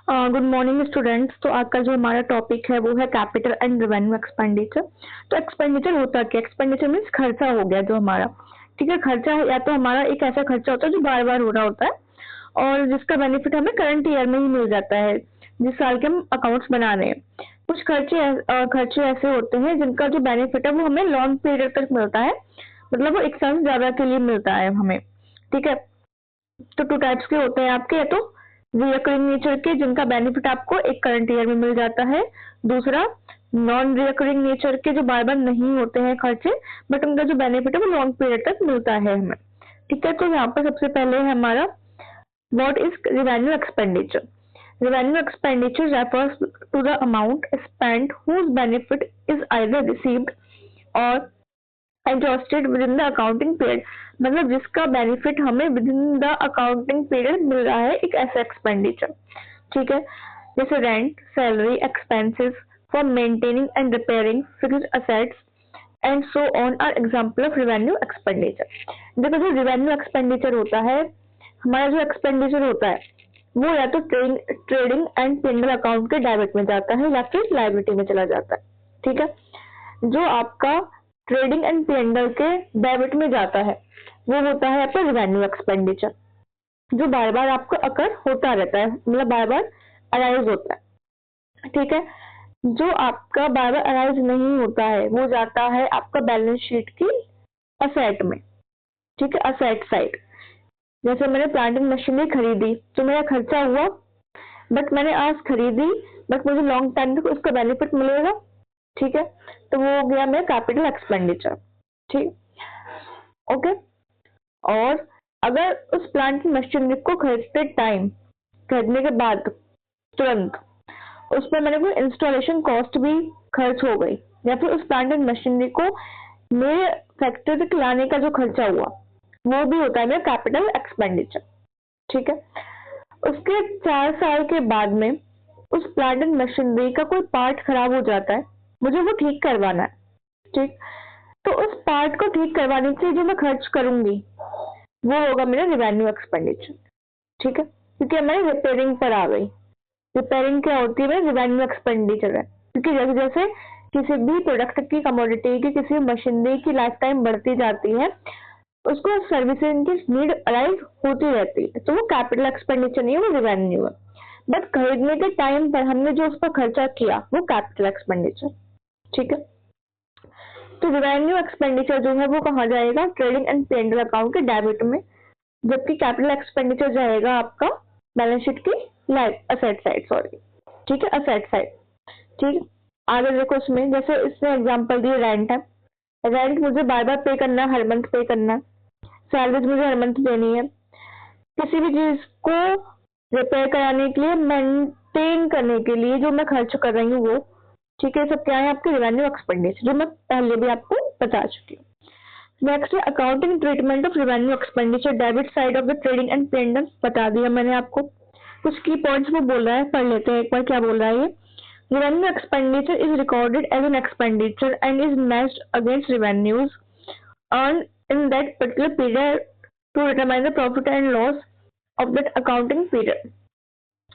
Good morning students. तो आज का जो हमारा टॉपिक है वो है कैपिटल एंड रेवेन्यू एक्सपेंडिचर। तो एक्सपेंडिचर होता क्या? एक्सपेंडिचर मीन्स खर्चा हो गया जो हमारा, ठीक है। खर्चा या तो हमारा एक ऐसा खर्चा होता है जो बार बार हो रहा होता है और जिसका बेनिफिट हमें करंट ईयर में ही मिल जाता है, जिस साल के हम अकाउंट्स बना रहे हैं। कुछ खर्चे ऐसे होते हैं जिनका जो बेनिफिट है वो हमें लॉन्ग पीरियड तक मिलता है, मतलब वो एक साल से ज्यादा के लिए मिलता है हमें, ठीक है। तो टू टाइप्स के होते हैं आपके, या तो रिकरिंग नेचर के जिनका बेनिफिट आपको एक करंट ईयर में मिल जाता है, दूसरा नॉन रिकरिंग नेचर के जो बार बार नहीं होते हैं खर्चे, बट उनका जो बेनिफिट है वो लॉन्ग पीरियड तक मिलता है हमें, ठीक है। तो यहाँ पर सबसे पहले है हमारा what is revenue expenditure. Revenue expenditure refers to the amount spent whose benefit is either received or adjusted within the accounting period, मतलब जिसका बेनिफिट हमें within the accounting period मिल रहा है, एक ऐसा एक्सपेंडिचर, ठीक है। जैसे rent, salary, expenses for maintaining and repairing fixed assets and so on are example of revenue expenditure. देखो जो रेवेन्यू एक्सपेंडिचर होता है, हमारा जो एक्सपेंडिचर होता है वो या तो ट्रेडिंग एंड पेंडल अकाउंट के डेबिट में जाता है या फिर लायबिलिटी में चला जाता है, ठीक है। जो आपका ट्रेडिंग एंड पेंडल के डेबिट में जाता है वो होता है आपका रेवेन्यू एक्सपेंडिचर, जो बार बार आपको अकर होता रहता है, मतलब बार बार अराइज होता है, ठीक है। जो आपका बार बार अराइज नहीं होता है वो जाता है आपका बैलेंस शीट की असेट में, ठीक है, असेट साइड। जैसे मैंने प्लांट एंड मशीनरी खरीदी तो मेरा खर्चा हुआ, बट मैंने आज खरीदी, बट मुझे लॉन्ग टाइम तक उसका बेनिफिट मिलेगा, ठीक है। तो वो हो गया मेरा कैपिटल एक्सपेंडिचर, ठीक, ओके। और अगर उस प्लांट की मशीनरी को खरीदने के बाद तुरंत उसमें मैंने कोई इंस्टॉलेशन कॉस्ट भी खर्च हो गई, या फिर उस प्लांट एंड मशीनरी को मेरे फैक्ट्री तक लाने का जो खर्चा हुआ वो भी होता है मेरा कैपिटल एक्सपेंडिचर, ठीक है। उसके 4 साल के बाद में उस प्लांट एंड मशीनरी का कोई पार्ट खराब हो जाता है, मुझे वो ठीक करवाना है, ठीक। तो उस पार्ट को ठीक करवाने से जो मैं खर्च करूंगी वो होगा मेरा रेवेन्यू एक्सपेंडिचर, ठीक है, क्योंकि मैं रिपेयरिंग पर आ गई। रिपेयरिंग क्या होती है? मेरा रेवेन्यू एक्सपेंडिचर है, क्योंकि जैसे जैसे किसी भी प्रोडक्ट की, कमोडिटी की, किसी मशीनरी की लाइफ टाइम बढ़ती जाती है, उसको सर्विसिंग की नीड अराइज होती रहती है, तो वो कैपिटल एक्सपेंडिचर नहीं है, वो रेवेन्यू है। बट खरीदने के टाइम पर हमने जो उस पर खर्चा किया वो कैपिटल एक्सपेंडिचर, ठीक है। तो रेवेन्यू एक्सपेंडिचर जो है वो कहाँ जाएगा? ट्रेडिंग एंड पेंडल अकाउंट के डेबिट में, जबकि कैपिटल एक्सपेंडिचर जाएगा आपका बैलेंस शीट की असेट साइड, सॉरी, ठीक है, असेट साइड, ठीक। आगे देखो इसमें, जैसे इसने एग्जांपल दिए रेंट है, रेंट मुझे बार बार पे करना है, हर मंथ पे करना है, सैलरीज मुझे हर मंथ देनी है, किसी भी चीज को रिपेयर कराने के लिए, मेंटेन करने के लिए जो मैं खर्च कर रही हूँ वो, ठीक है, सब क्या है आपके रेवेन्यू एक्सपेंडिचर, जो मैं पहले भी आपको बता चुकी हूँ। नेक्स्ट है accounting treatment of revenue expenditure, debit side of the trading and P and L, बता दिया मैंने आपको। कुछ की पॉइंट्स वो बोल रहा है, पढ़ लेते हैं एक बार क्या बोल रहा है ये। Revenue expenditure is recorded as an expenditure and is matched against revenues earn in that particular period to determine the profit and loss of that accounting period,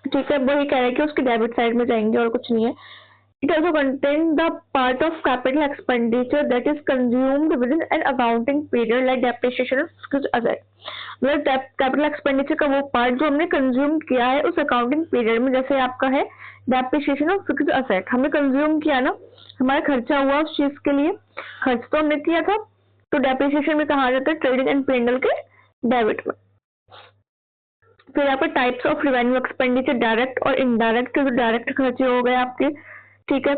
ठीक है। वही कह रहा है कि उसके डेबिट साइड में जाएंगे और कुछ नहीं है। It also contains the part of capital expenditure that is consumed within an accounting period like depreciation of fixed asset। मतलब कैपिटल एक्सपेंडिचर का वो पार्ट जो हमने कंज्यूम किया है उस अकाउंटिंग पीरियड में, जैसे आपका है डेप्रिसिएशन ऑफ फिक्स्ड असेट, हमने कंज्यूम किया ना, हमारा खर्चा हुआ उस चीज के लिए, खर्च तो हमने किया था, तो डेप्रिसिएशन में कहा जाता है ट्रेडिंग एंड पेंडल के डेबिट में। फिर यहाँ पर types of revenue expenditure, direct और इनडायरेक्ट। जो डायरेक्ट खर्चे हो गए आपके, ठीक है,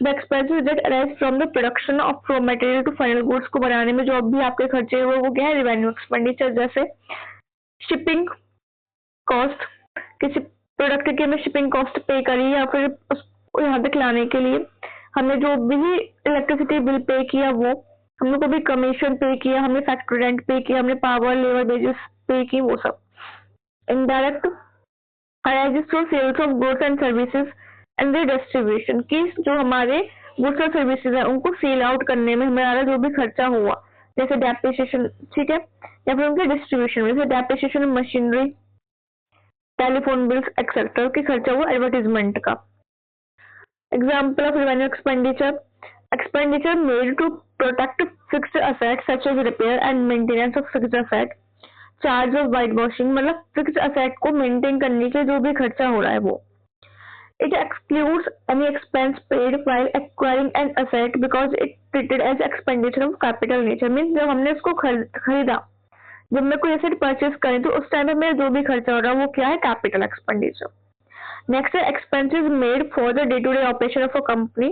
the expenses that arise from the production of raw material to final goods को बनाने में जो भी आपके खर्चे हुए वो क्या है? Revenue expenditure. जैसे शिपिंग कॉस्ट, किसी प्रोडक्ट की हमें शिपिंग कॉस्ट पे करी, या फिर उसको यहाँ तक लाने के लिए हमने जो भी इलेक्ट्रिसिटी बिल पे किया, वो हमने को भी कमीशन पे किया, हमने फैक्ट्री रेंट पे किया, हमने पावर लेबर वेजेस पे की, वो सब। Indirect arises from sales of goods and services and the distribution, की जो हमारे गुड्स और सर्विसेज है उनको सेल आउट करने में हमारा जो भी खर्चा हुआ, जैसे डेप्रिसिएशन, ठीक है, या फिर उनके डिस्ट्रीब्यूशन में, जैसे depreciation machinery, telephone bills etcetera की खर्चा हुआ एडवर्टीजमेंट का। Example of revenue expenditure made to protect fixed asset such as repair and maintenance of fixed asset, charge of white washing, मतलब फिक्स्ड असेट को मेंटेन करने के जो भी खर्चा हो रहा है वो। It excludes any expense paid while acquiring an asset because it treated as expenditure of capital nature, means जब हमने उसको खरीदा, जब मैं कोई एसेट परचेज करें तो उस टाइम पे मेरा जो भी खर्चा हो रहा है वो क्या है, कैपिटल एक्सपेंडिचर। नेक्स्ट है expenses made for the day to day operation of a company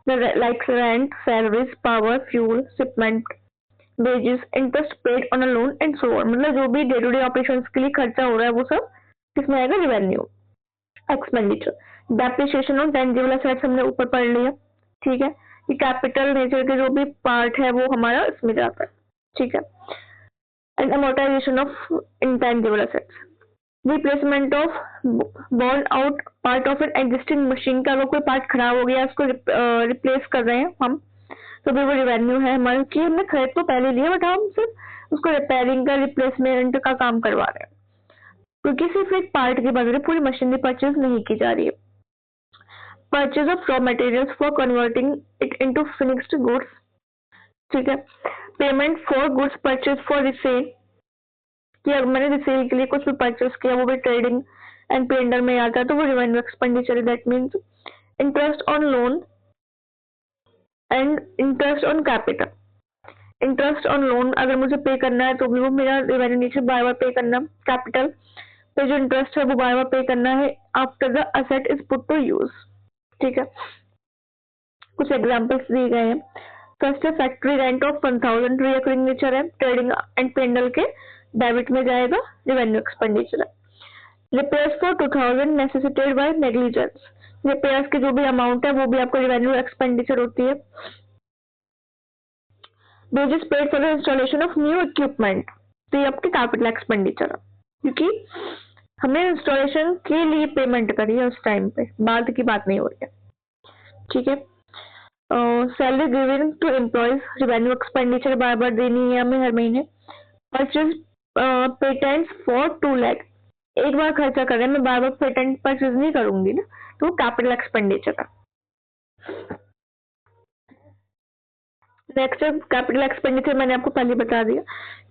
like rent, salaries, power, fuel, shipment, wages, interest paid on a loan and so on, मतलब जो भी डे टू डे ऑपरेशन के लिए खर्चा हो रहा है वो सब किसमें आएगा, revenue expenditure. Depreciation on tangible assets हमने ऊपर पढ़ लिया, ठीक है, ये कैपिटल नेचर के जो भी पार्ट है वो हमारा इसमें जाता है, ठीक है। And amortisation of intangible assets, replacement of born out part of an existing machine का अगर कोई पार्ट खराब हो गया उसको रिप्लेस कर रहे हैं हम, तो भी वो रेवेन्यू है हमारे कि हमने खरीद तो पहले लिया बट हम सिर्फ उसको रिपेयरिंग का, रिप्लेसमेंट का काम करवा रहे हैं, क्योंकि सिर्फ एक पार्ट के बदले पूरी मशीनरी परचेज नहीं की जा रही है। Purchase of raw materials for converting it into finished goods, ठीक है। Payment for goods purchase for resale, कि अगर मैंने रिसेल के लिए कुछ भी परचेज किया वो भी ट्रेडिंग एंड पे अंडर में आता है तो वो revenue expenditure, that means interest on loan and interest on capital. Interest on loan अगर मुझे पे करना है तो भी वो मेरा रेवेन्यू नीचे बार बार पे करना, कैपिटल पे जो इंटरेस्ट है वो बार बार पे करना है after the asset is put to use, ठीक है। कुछ एग्जांपल्स दिए गए हैं। फर्स्ट है factory rent of 1000 recurring nature है, ट्रेडिंग एंड पेंडल के डेबिट में जाएगा, रेवेन्यू एक्सपेंडिचर है। Repairs for 2000 necessitated by negligence, repairs की जो भी अमाउंट है वो भी आपको रेवेन्यू एक्सपेंडिचर होती है। Wages paid for the installation of new equipment, तो ये आपकी कैपिटल एक्सपेंडिचर है, क्योंकि हमने इंस्टॉलेशन के लिए पेमेंट करी है उस टाइम पे, बाद की बात नहीं हो रही है, ठीक है। Salary given to employees, revenue expenditure बार बार देनी है हमें हर महीने। परचेज पेटेंट्स फॉर 2 लाख, एक बार खर्चा कर रहे हैं, मैं बार बार पेटेंट परचेज नहीं करूंगी ना, तो कैपिटल एक्सपेंडिचर है। नेक्स्ट कैपिटल एक्सपेंडिचर, मैंने आपको पहले बता दिया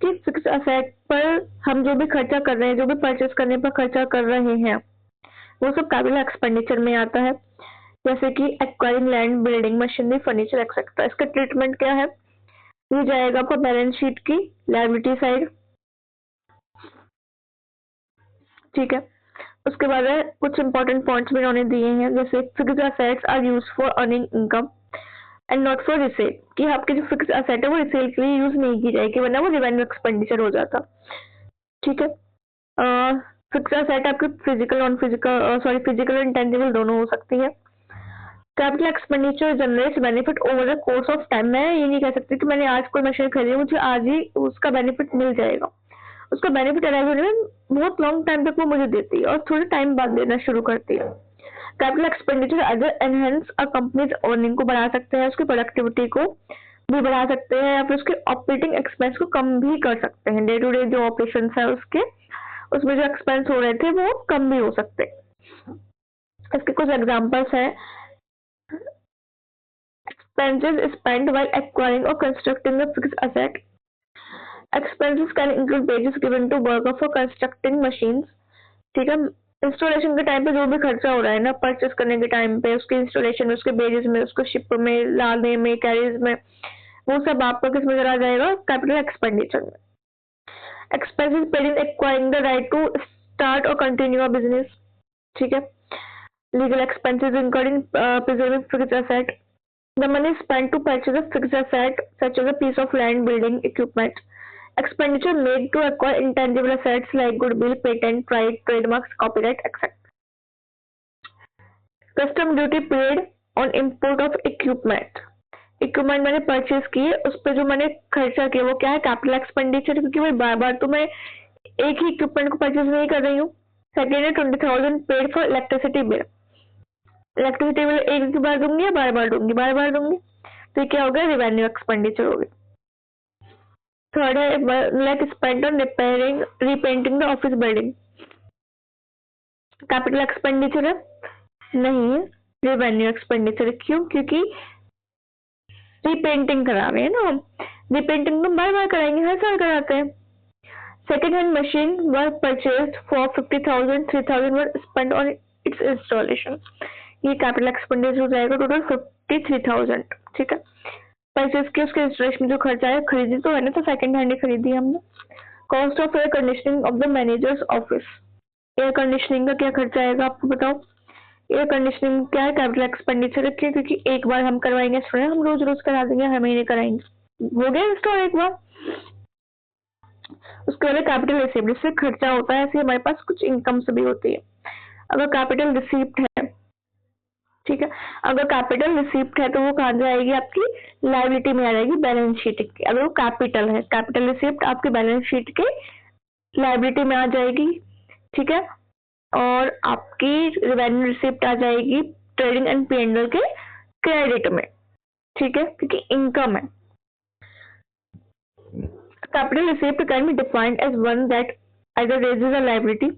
कि फिक्स असेट पर हम जो भी खर्चा कर रहे हैं, जो भी परचेज करने पर खर्चा कर रहे हैं वो सब कैपिटल एक्सपेंडिचर में आता है, जैसे कि acquiring land, building, machinery, furniture etcetera. इसका ट्रीटमेंट क्या है, ये जाएगा आपको बैलेंस शीट की लायबिलिटी साइड, ठीक है। उसके बाद है कुछ इंपॉर्टेंट पॉइंट्स भी उन्होंने दिए हैं, जैसे fixed assets are use for earning income and not for resale, कि आपकी जो फिक्स असेट है वो रिसेल के लिए यूज नहीं की जाएगी वरना वो रेवेन्यू एक्सपेंडिचर हो जाता, ठीक है। फिक्स असेट आपकी physical non physical physical and intangible दोनों हो सकती है। Capital expenditure generates benefit over the course of time, मैं ये नहीं कह सकती कि मैंने आज कोई मशीन खरीदी मुझे आज ही उसका बेनिफिट मिल जाएगा, उसका बेनिफिट अराइव होने में बहुत लॉन्ग टाइम तक वो मुझे देती है और थोड़े टाइम बाद देना शुरू करती है। कैपिटल एक्सपेंडिचर अदर एनहेंस अ कंपनीज अर्निंग को बढ़ा सकते हैं, उसकी प्रोडक्टिविटी को भी बढ़ा सकते हैं, या फिर उसके ऑपरेटिंग एक्सपेंस को कम भी कर सकते हैं। डे टू डे जो ऑपरेशन है उसके उसमें जो एक्सपेंस हो रहे थे वो कम भी हो सकते हैं। इसके कुछ एग्जाम्पल्स हैं। Expenses spent while acquiring or constructing a fixed asset. Expenses can include wages given to worker for constructing machines, ठीक है। इंस्टॉलेशन के टाइम पे जो भी खर्चा हो रहा है ना, परचेस करने के टाइम पे उसके इंस्टॉलेशन में, उसके बेजेस में, उसको शिप में, लाने में, कैरिज में, वो सब आपका किस में चला जाएगा, कैपिटल एक्सपेंडिचर में। Expenses paid in acquiring the right to start or continue a business, ठीक है। Legal expenses incurred in preserving fixed asset, the money spent to purchase a fixed asset such as a piece of land, building, equipment. Expenditure made to acquire intangible assets like goodwill, patent, right, trademarks, copyright, etc. Custom duty paid on import of equipment. Equipment मैंने purchase की, उस पर जो मैंने खर्चा किया वो क्या है, कैपिटल एक्सपेंडिचर, क्योंकि भाई बार बार तो मैं एक ही इक्विपमेंट को परचेज नहीं कर रही हूँ। सेकेंड है 20,000 paid for electricity bill, electricity bill एक बार दूंगी या बार बार दूंगी, बार बार दूंगी, तो ये क्या हो गया, रेवेन्यू एक्सपेंडिचर हो गया। थर्ड है like spend on repairing, repainting the office building, capital expenditure है? नहीं है, रेवेन्यू एक्सपेंडिचर। क्यों? क्योंकि रीपेंटिंग करा रहे हैं ना हम, रीपेंटिंग तो बार बार कराएंगे, हर साल कराते हैं। Second hand machine were purchase for 50,000, 3,000 were spend on it's installation. ये कैपिटल एक्सपेंडिचर हो जाएगा टोटल 53,000। ठीक है, परचेज के उसके इंस्टॉलेशन में जो खर्चा है, खरीदी तो है ना, तो सेकेंड हैंड ही खरीदी हमने। Cost of air conditioning of the managers office, air conditioning का क्या खर्चा आएगा आपको बताओ? एयर कंडीशनिंग क्या है? कैपिटल एक्सपेंडिचर रखिए, क्योंकि एक बार हम करवाएंगे स्टूडेंट, हम रोज रोज करा देंगे, हर महीने कराएंगे, हो गया इंस्टॉल एक बार। उसके बाद कैपिटल रिसीव्ड, इससे खर्चा होता है, ऐसे हमारे पास कुछ इनकम से भी होती है। अगर कैपिटल रिसीप्ट है, ठीक है, अगर कैपिटल रिसीप्ट है तो वो कहाँ जाएगी? आपकी लायबिलिटी में आ जाएगी, बैलेंस शीट की। अगर वो कैपिटल है, कैपिटल रिसीप्ट आपकी बैलेंस शीट के लायबिलिटी में आ जाएगी। ठीक है, और आपकी रेवेन्यू रिसिप्ट आ जाएगी ट्रेडिंग एंड P&L के क्रेडिट में। ठीक है, क्योंकि इनकम है। Capital receipt can be defined as one that either raises a liability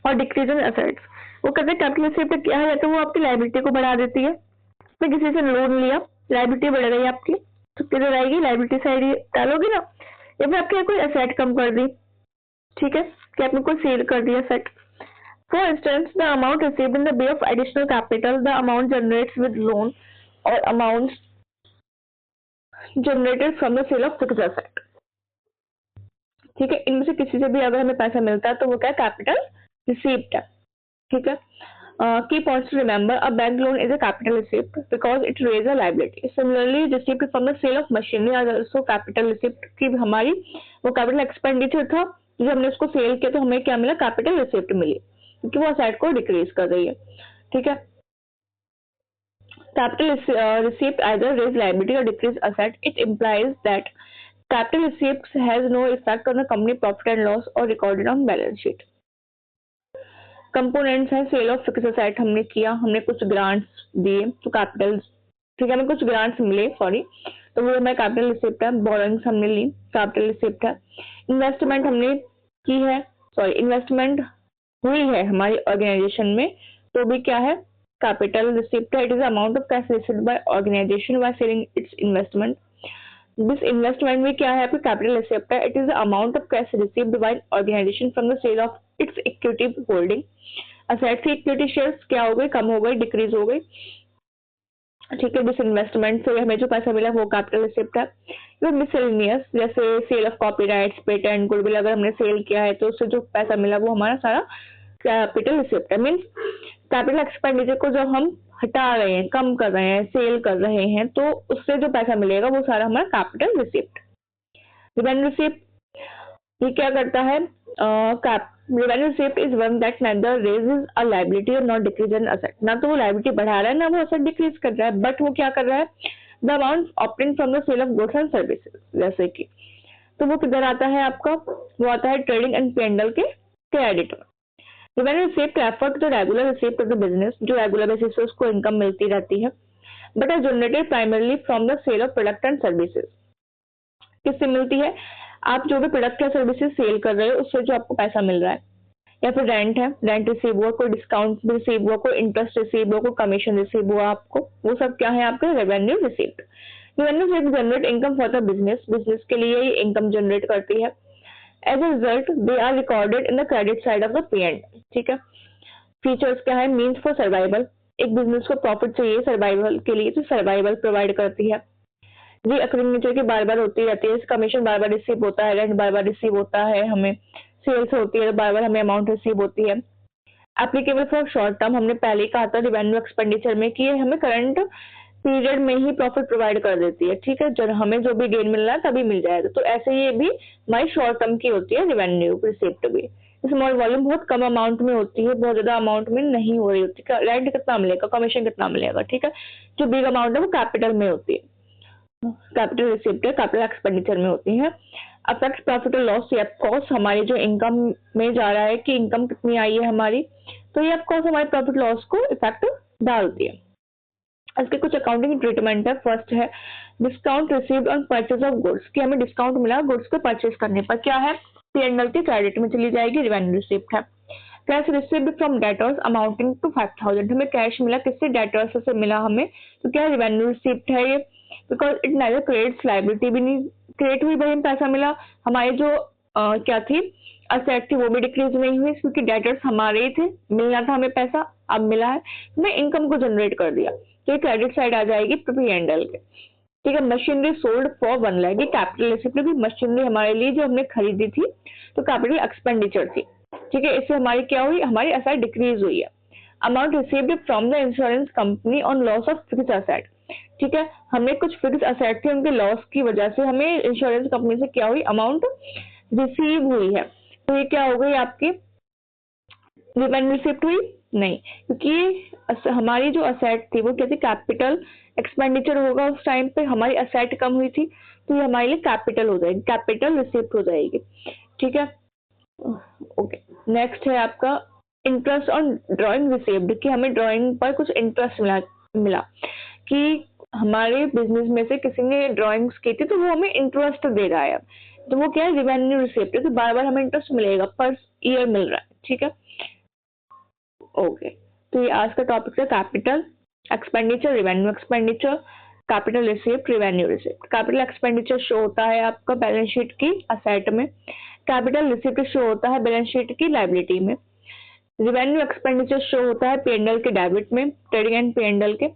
or decreases assets. वो कहते हैं कैपिटल रिसिप्ट क्या है? या तो वो आपकी लायबिलिटी को बढ़ा देती है, तो किसी से लोन लिया, लायबिलिटी बढ़ रही है आपकी, तो किधर आएगी? लायबिलिटी साइड डालोगी ना। या फिर आपके कोई एसेट कम कर दी, ठीक है, कि आपने कोई सेल कर दिया asset. For instance, the amount received in the way of additional capital, the amount generates with loan or amounts generated from the sale of fixed asset. ठीक है, इनमें से किसी से भी अगर हमें पैसा मिलता है तो वो क्या है? कैपिटल रिसीप्ट है। ठीक है, key points to remember: a bank loan is a capital receipt because it raises a liability. Similarly, receipt from the sale of machinery are also capital receipt। की हमारी वो कैपिटल एक्सपेंडिचर था, जब हमने उसको सेल किया तो हमें क्या मिला? कैपिटल रिसिप्ट मिली, क्योंकि वो असेट को डिक्रीज कर रही है। ठीक है, capital receipt either raise liability or decrease asset. It implies that capital receipts has no effect on the company profit and loss or recorded on balance sheet. Components है cell of fix asset हमने किया, हमने कुछ grants दिए तो capital, ठीक है, हमें कुछ ग्रांट्स मिले, सॉरी, तो वो हमारा कैपिटल रिसिप्ट है। बोरोइंग्स हमने ली, कैपिटल रिसिप्ट है। इन्वेस्टमेंट हमने की है, सॉरी, इन्वेस्टमेंट हुई है हमारी ऑर्गेनाइजेशन में, तो भी क्या है? कैपिटल रिसिप्ट है। It is amount of cash received by organisation by selling its investment. This investment में क्या है? आपकी कैपिटल रिसिप्ट है। It is amount of cash received by organisation from the sale of its equity holding. Asset की equity shares क्या हो गई? कम हो गई, डिक्रीज हो गई। ठीक है, दिस इन्वेस्टमेंट से हमें जो पैसा मिला वो कैपिटल रिसिप्ट है। मिसलेनियस, जैसे sale of copyrights, patent, goodwill, अगर हमने सेल किया है तो उससे जो पैसा मिला वो हमारा सारा कैपिटल रिसिप्ट है। मीन्स कैपिटल एक्सपेंडिचर को जब हम हटा रहे हैं, कम कर रहे हैं, सेल कर रहे हैं, तो उससे जो पैसा मिलेगा वो सारा हमारा कैपिटल रिसिप्ट। रेवेन्यू रिसिप्ट ये क्या करता है? Revenue receipt is one that neither raises a liability or not decrease an asset. ना तो वो लायबिलिटी बढ़ा रहा है, ना वो असेट डिक्रीज कर रहा है, बट वो क्या कर रहा है? The amount obtained from the sale of goods and services, जैसे कि, तो वो किधर आता है आपका? वो आता है ट्रेडिंग एंड P&L के क्रेडिट में। Revenue receipt refer to the regular receipt of the business, जो रेगुलर बेसिस पे उसको इनकम मिलती रहती है, but are generated primarily from the sale of product and services. किससे मिलती है? आप जो भी प्रोडक्ट या सर्विसेज सेल कर रहे हो उससे जो आपको पैसा मिल रहा है, या फिर रेंट है, रेंट रिसीव हुआ, कोई डिस्काउंट रिसीव हुआ, कोई इंटरेस्ट रिसीव हुआ, कोई कमीशन रिसीव हुआ आपको, वो सब क्या है? आपका revenue receipt. Revenue receipt generate income for the business, business के लिए ही इनकम जनरेट करती है। As a result they are recorded in the credit side of the P&L। ठीक है, फीचर्स क्या है? मीन्स फॉर सर्वाइवल, एक बिजनेस को प्रॉफिट चाहिए सर्वाइवल के लिए, तो सर्वाइवल प्रोवाइड करती है। जी अकरिंग नेचर की बार बार होती रहती है, कमीशन बार बार रिसीव होता है, रेंट बार बार रिसीव होता है, हमें सेल्स होती है, बार बार हमें अमाउंट रिसीव होती है। एप्लीकेबल फॉर शॉर्ट टर्म, हमने पहले ही कहा था रिवेन्यू एक्सपेंडिचर में कि हमें करंट पीरियड में ही प्रॉफिट प्रोवाइड कर देती है। ठीक है, जब हमें जो भी गेन मिल रहा है तभी मिल जाएगा, तो ऐसे ये भी हमारी शॉर्ट टर्म की होती है रेवेन्यू रिसिप्ट भी। स्मॉल वॉल्यूम, बहुत कम अमाउंट में होती है, बहुत ज्यादा अमाउंट में नहीं हो रही होती। रेंट कितना मिलेगा, कमीशन कितना मिलेगा, ठीक है, जो बिग अमाउंट है वो कैपिटल में होती है, कैपिटल रिसिप्ट कैपिटल एक्सपेंडिचर में होती है। अफेक्ट प्रॉफिट और लॉस, या कॉस्ट हमारी जो इनकम में जा रहा है कि इनकम कितनी आई है हमारी, तो ये कॉस्ट हमारे प्रॉफिट लॉस को इफेक्ट डालती है। इसके कुछ अकाउंटिंग ट्रीटमेंट है। फर्स्ट है discount received on purchase of goods, कि हमें डिस्काउंट मिला गुड्स को परचेज करने पर, क्या है? P&L के क्रेडिट में चली जाएगी, रेवेन्यू रिसिप्ट है। Cash received from debtors amounting to 5000, हमें कैश मिला किससे, डेटर्स से मिला हमें, तो क्या रेवेन्यू रिसीप्ट है ये, because it neither creates liability भी नहीं क्रिएट हुई, भाई हमें पैसा मिला, हमारी जो क्या थी असेट थी वो भी डिक्रीज नहीं हुई क्योंकि डेटर्स हमारे ही थे, मिलना था हमें पैसा, अब मिला है, हमने इनकम को जनरेट कर दिया, तो ये क्रेडिट साइड आ जाएगी P&L के। ठीक है, मशीनरी सोल्ड फॉर 1 लाख, ये कैपिटल रिसिप्ट भी मशीनरी हमारे लिए जो हमने खरीदी थी तो कैपिटल एक्सपेंडिचर थी। ठीक है, इससे हमारी क्या हुई, हमारी असेट डिक्रीज हुई है। Amount received from the insurance company on loss of fix asset, ठीक है, हमें कुछ फिक्स असेट थे उनके लॉस की वजह से हमें इंश्योरेंस कंपनी से क्या हुई, अमाउंट रिसीव हुई है, तो ये क्या हो गई आपकी रेवेन्यू रिसिप्ट हुई नहीं, क्योंकि हमारी जो असेट थी वो क्या थी, कैपिटल एक्सपेंडिचर होगा उस टाइम पे, हमारी असेट कम हुई थी तो ये हमारे लिए कैपिटल हो जाएगी, कैपिटल रिसिप्ट हो जाएगी। ठीक है, ओके। नेक्स्ट है आपका इंटरेस्ट ऑन ड्राइंग रिसीव्ड, कि हमें ड्राइंग पर कुछ इंटरेस्ट मिला कि हमारे बिजनेस में से किसी ने ड्राइंग्स की थी तो वो हमें इंटरेस्ट दे रहा है, तो वो क्या है, रेवेन्यू रिसीप्ट, तो बार बार हमें इंटरेस्ट मिलेगा, पर ईयर मिल रहा है। ठीक है, ओके। तो ये आज का टॉपिक है capital expenditure, revenue expenditure, capital receipt, revenue receipt. Capital expenditure show होता है आपका बैलेंस शीट की असेट में, कैपिटल रिसिप्ट शो होता है बैलेंस शीट की लायबिलिटी में, रेवेन्यू एक्सपेंडिचर शो होता है P&L के डेबिट में, ट्रेडिंग एंड P&L के,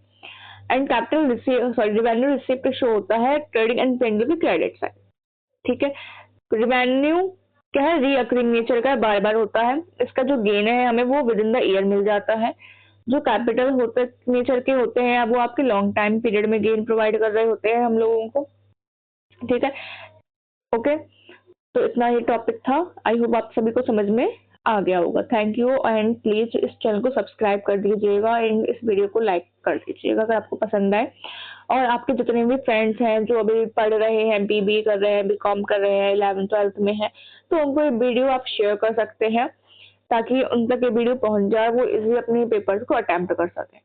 and capital revenue receipt show होता है ट्रेडिंग एंड P&L के क्रेडिट साइड। ठीक है, रेवेन्यू क्या है, रीअकरिंग नेचर का, बार बार होता है, इसका जो गेन है हमें वो विद इन द ईयर मिल जाता है। जो कैपिटल होते नेचर के होते हैं वो आपके लॉन्ग टाइम पीरियड में गेन प्रोवाइड कर रहे होते हैं हम लोगों को। ठीक है, ओके, तो इतना ही टॉपिक था, आई होप आप सभी को समझ में आ गया होगा। थैंक यू, एंड प्लीज इस चैनल को सब्सक्राइब कर दीजिएगा एंड इस वीडियो को लाइक कर दीजिएगा अगर आपको पसंद आए, और आपके जितने भी फ्रेंड्स हैं जो अभी पढ़ रहे हैं, BBA कर रहे हैं, BCom कर रहे हैं, 11th-12th में है, तो उनको ये वीडियो आप शेयर कर सकते हैं ताकि उन तक ये वीडियो पहुंच जाए, वो इजीली अपने पेपर्स को अटेम्प्ट कर सकें।